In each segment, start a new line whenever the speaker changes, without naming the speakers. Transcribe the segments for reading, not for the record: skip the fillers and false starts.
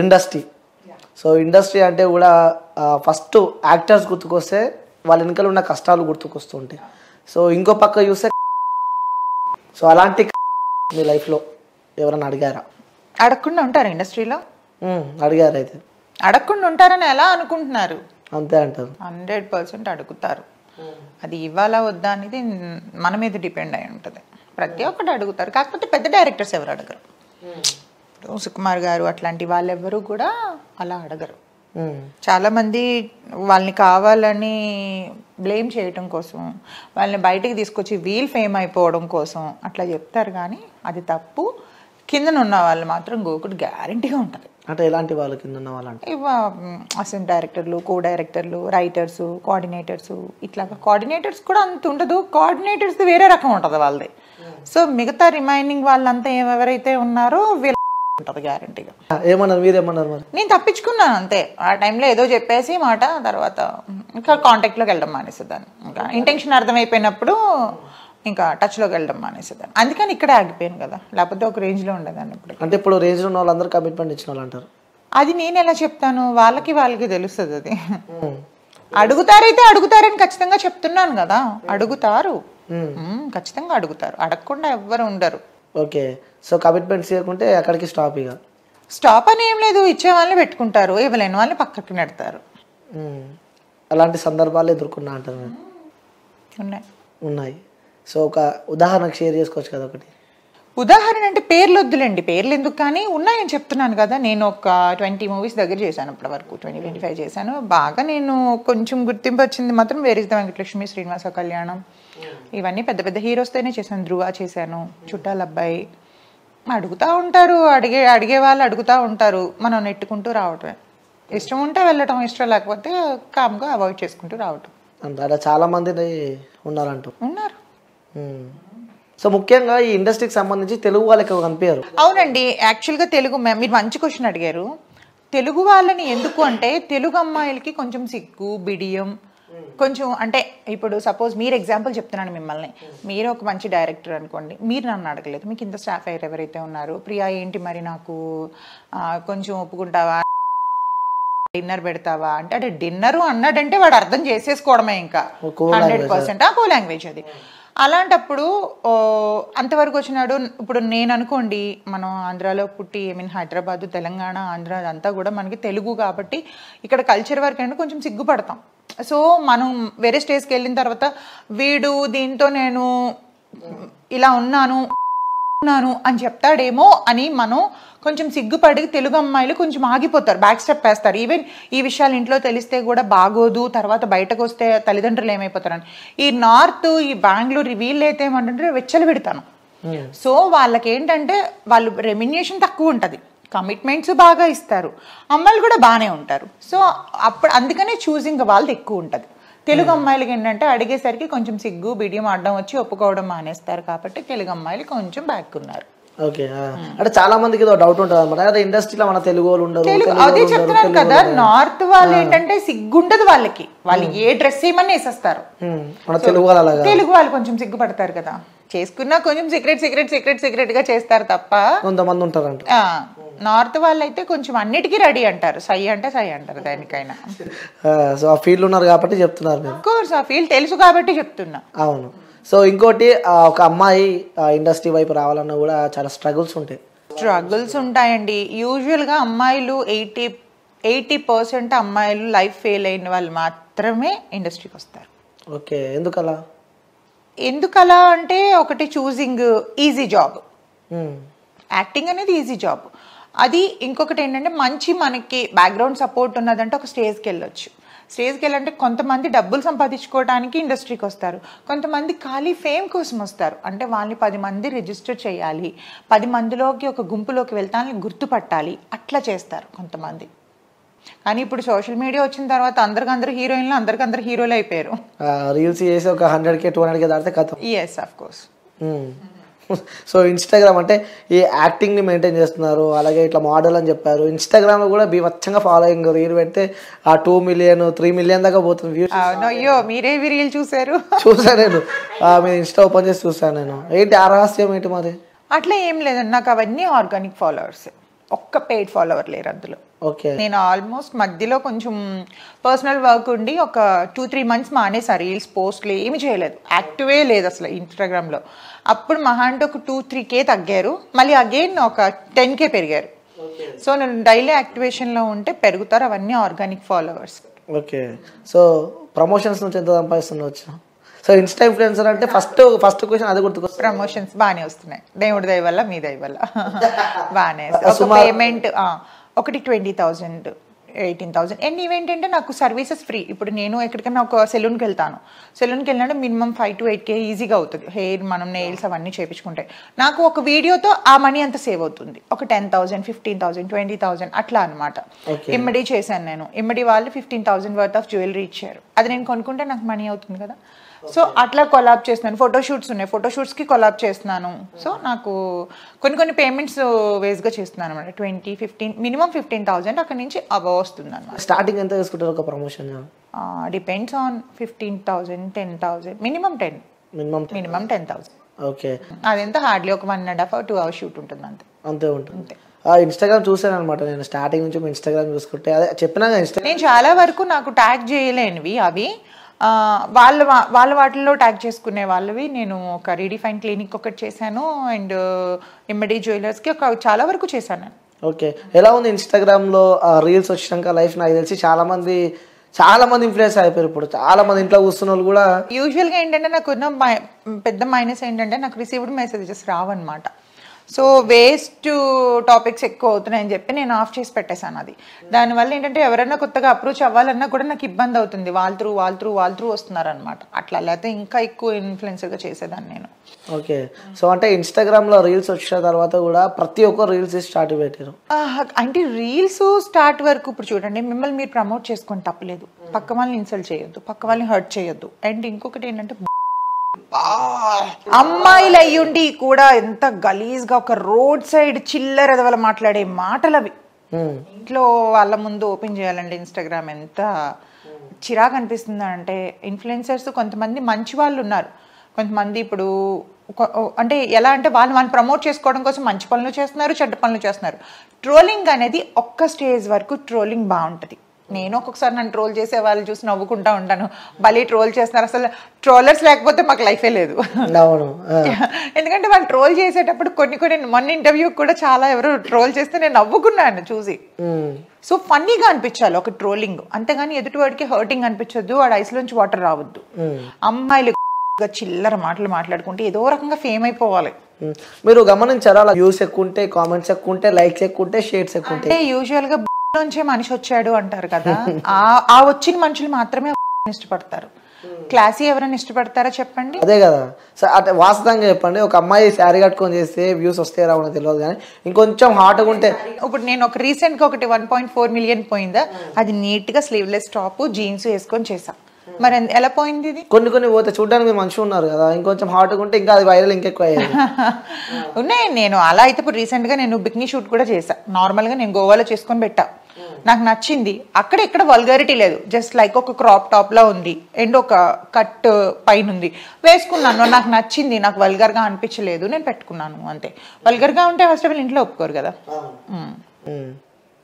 Industry. So industry అంటే కూడా first actors గుర్తుకొస్తే వాళ్ళ వెనకాల ఉన్న కష్టాలు గుర్తుకొస్తూ ఉంటాయి. సో ఇంకో పక్క చూస్తే సో అలాంటి మీ లైఫ్లో ఎవరైనా అడిగారా?
అడగకుండా ఉంటారు ఇండస్ట్రీలో?
అడిగారు. అయితే
అడగకుండా ఉంటారని ఎలా అనుకుంటున్నారు?
అంతే అంటారు.
100% అడుగుతారు. అది ఇవ్వాలా వద్దా అనేది మన మీద డిపెండ్ అయి ఉంటుంది. ప్రతి ఒక్కటి అడుగుతారు. కాకపోతే పెద్ద డైరెక్టర్స్ ఎవరు అడగరు. సుకుమార్ గారు అట్లాంటి వాళ్ళెవ్వరూ కూడా అలా అడగరు. చాలా మంది వాళ్ళని కావాలని బ్లేమ్ చేయటం కోసం, వాళ్ళని బయటికి తీసుకొచ్చి వీల్ ఫేమ్ అయిపోవడం కోసం అట్లా చెప్తారు. కానీ అది తప్పు. కిందన ఉన్న వాళ్ళు మాత్రం గోకుడు గ్యారంటీగా ఉంటుంది.
అంటే ఎలాంటి వాళ్ళు కింద ఉన్న వాళ్ళు అంటే
అసిస్టెంట్ డైరెక్టర్లు, కో డైరెక్టర్లు, రైటర్స్, కోఆర్డినేటర్స్. ఇట్లాగా కోఆర్డినేటర్స్ కూడా అంత ఉండదు. కోఆర్డినేటర్స్ వేరే రకం ఉంటుంది వాళ్ళది. సో మిగతా రిమైనింగ్ వాళ్ళంతా ఎవరైతే ఉన్నారో వీళ్ళ ఉంటుంది గ్యారంటీగా.
ఏమన్నారు మీరేమన్నారు మరి?
నేను తప్పించుకున్నాను అంతే. ఆ టైంలో ఏదో చెప్పేసి మాట తర్వాత ఇంకా కాంటాక్ట్లోకి వెళ్ళడం మానేసేదాన్ని. ఇంకా ఇంటెన్షన్ అర్థమైపోయినప్పుడు ఇంకా టచ్లోకి వెళ్ళడం మానేసేదాన్ని. అందుకని ఇక్కడే ఆగిపోయాను కదా, లేకపోతే ఒక రేంజ్లో ఉండేదాన్ని. ఇప్పుడు
అంటే ఇప్పుడు రేంజ్లో ఉన్న వాళ్ళందరూ కమిట్మెంట్ ఇచ్చిన వాళ్ళు అంటారు.
అది నేను ఎలా చెప్తాను? వాళ్ళకి తెలుస్తుంది. అది అడుగుతారైతే అడుగుతారని ఖచ్చితంగా చెప్తున్నాను కదా. అడుగుతారు, ఖచ్చితంగా అడుగుతారు. అడగకుండా ఎవ్వరు ఉండరు.
ఓకే. సో కమిట్మెంట్స్ ఇవ్వకుంటే అక్కడికి స్టాప్. ఇక
స్టాప్ అని ఏం లేదు. ఇచ్చే వాళ్ళని పెట్టుకుంటారు, ఇవ్వలేని వాళ్ళని పక్కకి నెడతారు.
అలాంటి సందర్భాలు ఎదుర్కొన్నా అంటారు. ఉన్నాయి. సో ఒక ఉదాహరణకు షేర్ చేసుకోవచ్చు కదా ఒకటి?
ఉదాహరణ అంటే పేర్లు వద్దులేండి, పేర్లు ఎందుకు, కానీ ఉన్నాయని చెప్తున్నాను కదా. నేను ఒక 20 మూవీస్ దగ్గర చేశాను ఇప్పటి వరకు. 20-25 చేశాను. బాగా నేను కొంచెం గుర్తింపు వచ్చింది మాత్రం where is the Venkatalakshmi, Srinivasa Kalyanam, ఇవన్నీ పెద్ద పెద్ద హీరోస్తోనే చేశాను. ధ్రువ చేశాను, చుట్టాల అబ్బాయి. అడుగుతూ ఉంటారు, అడిగే వాళ్ళు అడుగుతూ ఉంటారు. మనం నెట్టుకుంటూ రావటమే. ఇష్టం ఉంటే వెళ్ళటం, ఇష్టం లేకపోతే కామ్గా అవాయిడ్ చేసుకుంటూ రావటం.
అంటే చాలా మంది ఉన్నారు. సో ముఖ్యంగా ఈ ఇండస్ట్రీకి సంబంధించి తెలుగు వాళ్ళకి కనిపించారు.
అవునండి. యాక్చువల్గా తెలుగు, మీరు మంచి క్వశ్చన్ అడిగారు. తెలుగు వాళ్ళని ఎందుకు అంటే, తెలుగు అమ్మాయిలకి కొంచెం సిగ్గు, బిడియం, కొంచెం అంటే ఇప్పుడు సపోజ్ మీరు ఎగ్జాంపుల్ చెప్తున్నాను మిమ్మల్ని. మీరు ఒక మంచి డైరెక్టర్ అనుకోండి, మీరు నన్ను అడగలేదు, మీకు ఇంత స్టాఫ్ అయ్యారు ఎవరైతే ఉన్నారు, ప్రియా ఏంటి మరి నాకు కొంచెం ఒప్పుకుంటావా, డిన్నర్ పెడతావా అంటే, అంటే డిన్నరు అన్నాడంటే వాడు అర్థం చేసేసుకోవడమే. ఇంకా 100% కో లాంగ్వేజ్ అది. అలాంటప్పుడు అంతవరకు వచ్చినాడు. ఇప్పుడు నేను అనుకోండి, మనం ఆంధ్రాలో పుట్టి, హైదరాబాదు, తెలంగాణ, ఆంధ్ర అదంతా కూడా మనకి తెలుగు కాబట్టి ఇక్కడ కల్చర్ వరకు అంటే కొంచెం సిగ్గుపడతాం. సో మనం వేరే స్టేజ్కి వెళ్ళిన తర్వాత వీడు దీంతో నేను ఇలా ఉన్నాను అని చెప్తాడేమో అని మనం కొంచెం సిగ్గుపడి తెలుగు అమ్మాయిలు కొంచెం ఆగిపోతారు, బ్యాక్ స్టెప్ వేస్తారు. ఈవెన్ ఈ విషయాలు ఇంట్లో తెలిస్తే కూడా బాగోదు, తర్వాత బయటకు వస్తే తల్లిదండ్రులు ఏమైపోతారని. ఈ నార్త్, ఈ బెంగళూరు వీళ్ళు అయితే ఏమంటే వెచ్చలు పెడతాను. సో వాళ్ళకి ఏంటంటే వాళ్ళు రెమ్యునరేషన్ తక్కువ ఉంటుంది, కమిట్మెంట్స్ బాగా ఇస్తారు, అమ్మాయిలు కూడా బాగానే ఉంటారు. సో అప్పుడు అందుకనే చూసింగ్ వాళ్ళది ఎక్కువ ఉంటుంది. తెలుగు అమ్మాయిలకి ఏంటంటే అడిగేసరికి కొంచెం సిగ్గు, బిడియం అడ్డం వచ్చి ఒప్పుకోవడం మానేస్తారు. కాబట్టి తెలుగు అమ్మాయిలు కొంచెం బ్యాక్ ఉన్నారు.
ఓకే. అంటే చాలా మందికి డౌట్ ఉంటుంది అనమాట, ఇండస్ట్రీలో మన తెలుగు వాళ్ళు ఉండరు.
అదే చెప్తున్నాను కదా, నార్త్ వాళ్ళు ఏంటంటే సిగ్గుండదు వాళ్ళకి, వాళ్ళు ఏ డ్రెస్ ఏమన్నా వేసేస్తారు. తెలుగు వాళ్ళు కొంచెం సిగ్గుపడతారు కదా, చేసుకున్నా కొంచెం సీక్రెట్ గా చేస్తారు తప్ప.
కొంతమంది ఉంటారు.
నార్త్ వాళ్ళు అయితే కొంచెం అన్నిటికీ రెడీ అంటారు, సై అంటే సై అంటారు దానికైనా.
సో ఆ ఫీల్డ్ ఉన్నారు కాబట్టి చెప్తున్నారు.
ఆఫ్ కోర్స్ ఆ ఫీల్డ్ తెలుసు కాబట్టి చెప్తున్నా.
అవును. సో ఇంకోటి, ఒక అమ్మాయి ఇండస్ట్రీ వైపు రావాలన్నా కూడా చాలా స్ట్రగుల్స్
ఉంటాయండి. యూజువల్గా అమ్మాయిలు 80% అమ్మాయిలు లైఫ్ ఫెయిల్ అయిన వాళ్ళు మాత్రమే ఇండస్ట్రీకి వస్తారు.
ఓకే. ఎందుకలా
అంటే ఒకటి చూసింగ్ ఈజీ జాబ్, యాక్టింగ్ అనేది ఈజీ జాబ్. అది ఇంకొకటి ఏంటంటే మంచి మనకి బ్యాక్గ్రౌండ్ సపోర్ట్ ఉన్నదంటే ఒక స్టేజ్కి వెళ్ళొచ్చు. స్టేజ్కి వెళ్ళాలంటే కొంతమంది డబ్బులు సంపాదించుకోవడానికి ఇండస్ట్రీకి వస్తారు, కొంతమంది ఖాళీ ఫేమ్ కోసం వస్తారు. అంటే వాళ్ళని 10 మంది రిజిస్టర్ చేయాలి, 10 మందిలోకి ఒక గుంపులోకి వెళ్తానని గుర్తుపట్టాలి, అట్లా చేస్తారు కొంతమంది. కానీ ఇప్పుడు సోషల్ మీడియా వచ్చిన తర్వాత అందరికందరూ హీరోయిన్లు, అందరికందరూ హీరోలు అయిపోయారు.
రీల్స్ చేసి ఒక 100K 200K దాటితే కథ.
Yes, of course.
So Instagram అంటే ఈ యాక్టింగ్ని మెయింటైన్ చేస్తున్నారు, అలాగే ఇట్లా మోడల్ అని చెప్పారు. ఇన్స్టాగ్రామ్లో కూడా బీభత్సంగా ఫాలోయింగ్, రీల్ పెడితే ఆ 2 మిలియన్ 3 మిలియన్ దాకా పోతుంది వ్యూస్.
అయ్యో, మీరే రీల్ చూసాను
నేను. మీరు ఇన్స్టా ఓపెన్ చేసి చూసాను నేను. ఏంటి ఆ రహస్యం ఏంటి మరి?
అట్లా ఏం లేదండి, నాకు అవన్నీ ఆర్గానిక్ ఫాలోవర్స్. ఒక్క పెయిడ్ ఫాలోవర్ లేరు అందులో.
ఓకే.
నేను ఆల్మోస్ట్ మధ్యలో కొంచెం పర్సనల్ వర్క్ ఉండి ఒక 2-3 మంత్స్ మానేసా, రీల్స్ పోస్ట్లు ఏమి చేయలేదు, యాక్టివే లేదు అసలు ఇన్స్టాగ్రామ్లో. అప్పుడు మహా అంటే ఒక 2-3K తగ్గారు, మళ్ళీ అగైన్ ఒక 10K పెరిగారు. సో నేను డైలీ యాక్టివేషన్లో ఉంటే పెరుగుతారు, అవన్నీ organic followers.
Okay. So promotions నుంచి ఎంత సంపాదిస్తుండొచ్చు? సో ఇన్స్టా ఇన్ఫ్లుయెన్సర్ అంటే ఫస్ట్ క్వశ్చన్ అదే గుర్తుకొస్తుంది.
ప్రమోషన్స్ బాగానే వస్తున్నాయి, దేవుడి దయ వల్ల మీ దయ వల్ల బాగానే. పేమెంట్ ఒకటి 20,000 18,000. అండ్ ఇవేంటంటే నాకు సర్వీసెస్ ఫ్రీ. ఇప్పుడు నేను ఎక్కడికైనా ఒక సెలూన్కి వెళ్తాను, సెలూన్కి వెళ్ళినట్టు మినిమం 5 to 8K ఈజీగా అవుతుంది. హెయిర్ మనం నెయిల్స్ అవన్నీ చేయించుకుంటే నాకు ఒక వీడియోతో ఆ మనీ అంతా సేవ్ అవుతుంది. ఒక 10,000 15,000 20,000 అట్లా అనమాట. ఇమ్మడి చేశాను నేను, ఇమ్మడి వాళ్ళు 15,000 వర్త్ ఆఫ్ జ్యువెలరీ ఇచ్చారు, అది నేను కొనుక్కుంటే నాకు మనీ అవుతుంది కదా. సో అట్లా కొలాబ్ చేస్తున్నాను. ఫోటోషూట్స్ ఉన్నాయి, ఫోటోషూట్స్కి కొలాబ్ చేస్తున్నాను. సో నాకు కొన్ని పేమెంట్స్ వేస్గా చేస్తున్నాను అనమాట. 20-15 మినిమం 15,000 అక్కడ నుంచి అబవ్ వస్తుంది అనమాట.
స్టార్టింగ్ ఎంత తీసుకుంటారు ఒక promotion?
Depends on 15,000 10,000 minimum 10 minimum 10,000.
Okay.
అదెంత హార్డ్లీ ఒక 1.5 or 2 hours షూట్ ఉంటుంది అంతే.
అంతే ఉంటుంది. ఇన్స్టాగ్రామ్ చూసాను అనమాట నేను స్టార్టింగ్ నుంచి. ఇన్స్టాగ్రామ్ చూసుకుంటే అదే చెప్పినా
నేను చాలా వరకు నాకు ట్యాగ్ చేయలేనివి అవి వాళ్ళ వాటిల్లో ట్యాగ్ చేసుకునే వాళ్ళవి. నేను ఒక రీడిఫైన్ క్లినిక్ ఒకటి చేశాను, అండ్ ఇమ్మడి జ్యువెలర్స్కి ఒక చాలా వరకు చేశాను.
ఓకే. ఎలా ఉంది ఇన్స్టాగ్రామ్లో రీల్స్ వచ్చినాక లైఫ్? నాకు తెలిసి చాలా మంది ఇన్ఫ్లుయెన్స్ అయిపోయారు. ఇప్పుడు చాలా మంది ఇంట్లో కూర్చున్న వాళ్ళు కూడా.
యూజువల్గా ఏంటంటే నాకు ఉన్న పెద్ద మైనస్ ఏంటంటే నాకు రిసీవ్డ్ మెసేజెస్ రావన్నమాట. సో వేస్ట్ టాపిక్స్ ఎక్కువ అవుతున్నాయని చెప్పి నేను ఆఫ్ చేసి పెట్టేశాను అది. దానివల్ల ఏంటంటే ఎవరైనా కొత్తగా అప్రోచ్ అవ్వాలన్నా కూడా నాకు ఇబ్బంది అవుతుంది, వాళ్ళ త్రూ వస్తున్నారనమాట. అట్లా లేకపోతే ఇంకా ఎక్కువ ఇన్ఫ్లుయెన్సర్గా చేసేదాన్ని నేను.
ఓకే. సో అంటే ఇన్స్టాగ్రామ్లో రీల్స్ వచ్చిన తర్వాత కూడా ప్రతి ఒక్కరు రీల్స్ స్టార్ట్ పెట్టారు.
అంటే రీల్స్ స్టార్ట్ వరకు ఇప్పుడు చూడండి, మిమ్మల్ని మీరు ప్రమోట్ చేసుకొని తప్పలేదు, పక్క వాళ్ళని ఇన్సల్ట్ చేయొద్దు, పక్క వాళ్ళని హర్ట్ చేయొద్దు. అండ్ ఇంకొకటి ఏంటంటే అమ్మాయిలు అయ్యుండి కూడా ఎంత గలీజ్గా ఒక రోడ్ సైడ్ చిల్లర ఎదవల మాట్లాడే మాటలు అవి ఇంట్లో వాళ్ళ ముందు ఓపెన్ చేయాలండి ఇన్స్టాగ్రామ్. ఎంత చిరాకు అనిపిస్తుంది అంటే ఇన్ఫ్లుయెన్సర్స్ కొంతమంది మంచి వాళ్ళు ఉన్నారు, కొంతమంది ఇప్పుడు అంటే ఎలా అంటే వాళ్ళు ప్రమోట్ చేసుకోవడం కోసం మంచి పనులు చేస్తున్నారు, చెడ్డ పనులు చేస్తున్నారు. ట్రోలింగ్ అనేది ఒక్క స్టేజ్ వరకు ట్రోలింగ్ బాగుంటుంది. నేను ఒక్కొక్కసారి నన్ను ట్రోల్ చేసే వాళ్ళు చూసి నవ్వుకుంటా ఉంటాను, భలే ట్రోల్ చేస్తున్నారు, అసలు ట్రోలర్స్ లేకపోతే మాకు లైఫే లేదు. ఎందుకంటే వాళ్ళు ట్రోల్ చేసేటప్పుడు కొన్ని మొన్న ఇంటర్వ్యూ కూడా చాలా ఎవరు ట్రోల్ చేస్తే నేను నవ్వుకున్నాను చూసి. సో ఫన్నీగా అనిపించాలి ఒక ట్రోలింగ్, అంతేగాని ఎదుటివాడికి హర్టింగ్ అనిపించొద్దు, వాడి ఐస్లోంచి వాటర్ రావద్దు. అమ్మాయిలు చిల్లర మాటలు మాట్లాడుకుంటే ఏదో రకంగా ఫేమ్ అయిపోవాలి.
మీరు గమనించారా? వ్యూస్ ఎక్కువ ఉంటే, కామెంట్స్ ఎక్కువ ఉంటే, లైక్స్ ఎక్కువ ఉంటే, షేర్స్ ఎక్కువ ఉంటాయి.
యూజువల్ గా నుంచే మనిషి వచ్చాడు అంటారు కదా, ఆ వచ్చిన మనుషులు మాత్రమే ఇష్టపడతారు. క్లాసీ ఎవరైనా ఇష్టపడతారా చెప్పండి?
అదే కదా. సో అంటే వాస్తవంగా చెప్పండి, ఒక అమ్మాయి శారీ కట్టుకొని చేస్తే వ్యూస్ వస్తే రావడం తెలియదు, కానీ ఇంకొంచెం హాట్గా ఉంటే.
ఇప్పుడు నేను ఒక రీసెంట్గా ఒకటి 1.4 million పోయిందా, అది నీట్గా స్లీవ్లెస్ టాప్ జీన్స్ వేసుకొని చేసా. మరి ఎలా పోయింది ఇది?
కొన్ని పోతే చూడడానికి మీరు మంచిగా ఉన్నారు కదా, ఇంకొంచెం హాట్గా ఉంటే ఇంకా అది వైరల్ ఇంకెక్కువ అయ్యేది.
ఉన్నాయి. నేను అలా అయితే ఇప్పుడు రీసెంట్గా నేను బిక్నీ షూట్ కూడా చేసా. నార్మల్గా నేను గోవాలో చేసుకొని పెట్టా, నాకు నచ్చింది. అక్కడ ఇక్కడ వల్గారిటీ లేదు, జస్ట్ లైక్ ఒక క్రాప్ టాప్ లా ఉంది అండ్ ఒక కట్ పైన ఉంది, వేసుకున్నాను, నాకు నచ్చింది, నాకు వల్గర్గా అనిపించలేదు, నేను పెట్టుకున్నాను అంతే. వల్గర్గా ఉంటే ఫస్ట్ ఆఫ్ ఆల్ ఇంట్లో ఒప్పుకోరు కదా.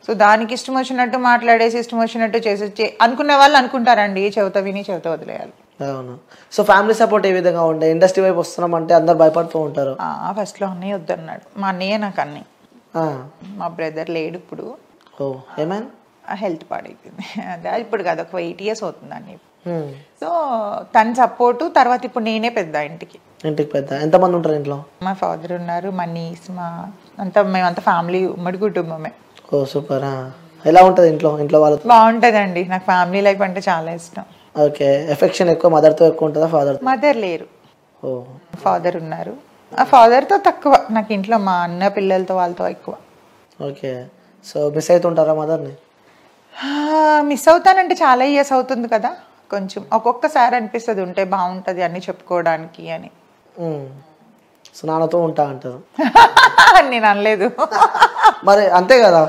సో దానికి ఇష్టం వచ్చినట్టు మాట్లాడేసి ఇష్టం వచ్చినట్టు చేసి అనుకునే వాళ్ళు అనుకుంటారండి, చెవిత విని చెవిత వదిలేయాలి.
అవును. సో ఫ్యామిలీ సపోర్ట్ ఏ విధంగా ఉండే? ఇండస్ట్రీ వైపు వస్తున్నాం అంటే అందరు భయపడుతూ ఉంటారు.
ఫస్ట్ లో అన్నయ్య వద్దన్నాడు, మా అన్నయ్య నాకు అన్నీ. మా బ్రదర్ లేడు ఇప్పుడు.
ఏమైనా
హెల్త్ పాడైపోయింది, అదే ఇప్పుడు కాదు ఒక 8 years అవుతుంది అన్ని. సో తన సపోర్టు తర్వాత ఇప్పుడు నేనే పెద్ద ఇంటికి
పెద్ద. ఎంతమంది ఉంటారు ఇంట్లో?
మా ఫాదర్ ఉన్నారు, మా నీస్, అంతా మేమంతా ఫ్యామిలీ ఉమ్మడి కుటుంబమే.
ఓ సూపర్. ఎలా ఉంటుంది ఇంట్లో వాళ్ళు?
బాగుంటుందండి, నాకు ఫ్యామిలీ లైఫ్ అంటే చాలా ఇష్టం.
ఓకే. ఎఫెక్షన్ ఎక్కువ మదర్తో ఎక్కువ ఉంటుందా?
మదర్ లేరు, ఫాదర్ ఉన్నారు. ఆ ఫాదర్తో తక్కువ, నాకు ఇంట్లో మా అన్న పిల్లలతో వాళ్ళతో ఎక్కువ.
ఓకే. సో మిస్ అవుతుంటారా మదర్ని?
మిస్ అవుతానంటే చాలా ఇయర్స్ అవుతుంది కదా, కొంచెం ఒక్కొక్కసారి అనిపిస్తుంది ఉంటే బాగుంటుంది అన్ని చెప్పుకోవడానికి అని.
సో నాన్నతో ఉంటా అంటారు?
నేను అనలేదు
మరి అంతే కదా.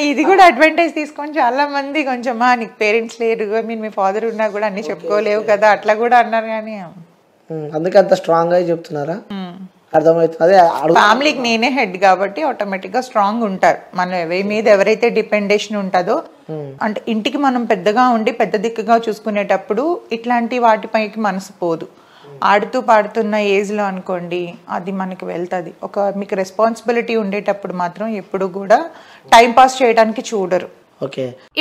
ఇది కూడా అడ్వాంటేజ్ తీసుకొని చాలా మంది కొంచెం నీకు పేరెంట్స్ లేరు, మీ ఫాదర్ ఉన్నా కూడా అన్ని చెప్పుకోలేవు కదా అట్లా కూడా అన్నారు, కానీ
అందుకే అంత స్ట్రాంగ్ గా చెప్తున్నారా? అర్థమవుతుంది. అదే
ఫ్యామిలీకి నేనే హెడ్ కాబట్టి ఆటోమేటిక్ గా స్ట్రాంగ్ ఉంటారు. మనం మీద ఎవరైతే డిపెండేషన్ ఉంటుందో అంటే ఇంటికి మనం పెద్దగా ఉండి పెద్ద దిక్కుగా చూసుకునేటప్పుడు ఇట్లాంటి వాటిపైకి మనసు పోదు. ఆడుతూ పాడుతున్న ఏజ్ లో అనుకోండి అది మనకి వెళ్తుంది. మీకు రెస్పాన్సిబిలిటీ ఉండేటప్పుడు మాత్రం ఎప్పుడు కూడా టైం పాస్ చేయడానికి చూడరు.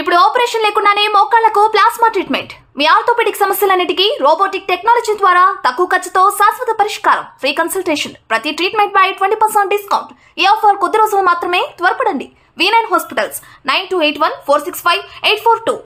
ఇప్పుడు ఆపరేషన్ లేకుండానే మోకాళ్లకు ప్లాస్మా ట్రీట్మెంట్. మీ ఆర్థోపెడిక్ సమస్యలన్నిటికీ రోబోటిక్ టెక్నాలజీ ద్వారా తక్కువ ఖర్చుతో శాశ్వత పరిష్కారం. Free consultation. ప్రతి ట్రీట్మెంట్ పై 20% డిస్కౌంట్. ఈ ఆఫర్ కొద్ది రోజులు మాత్రమే. త్వరపడండి. V9 hospitals 9281465842.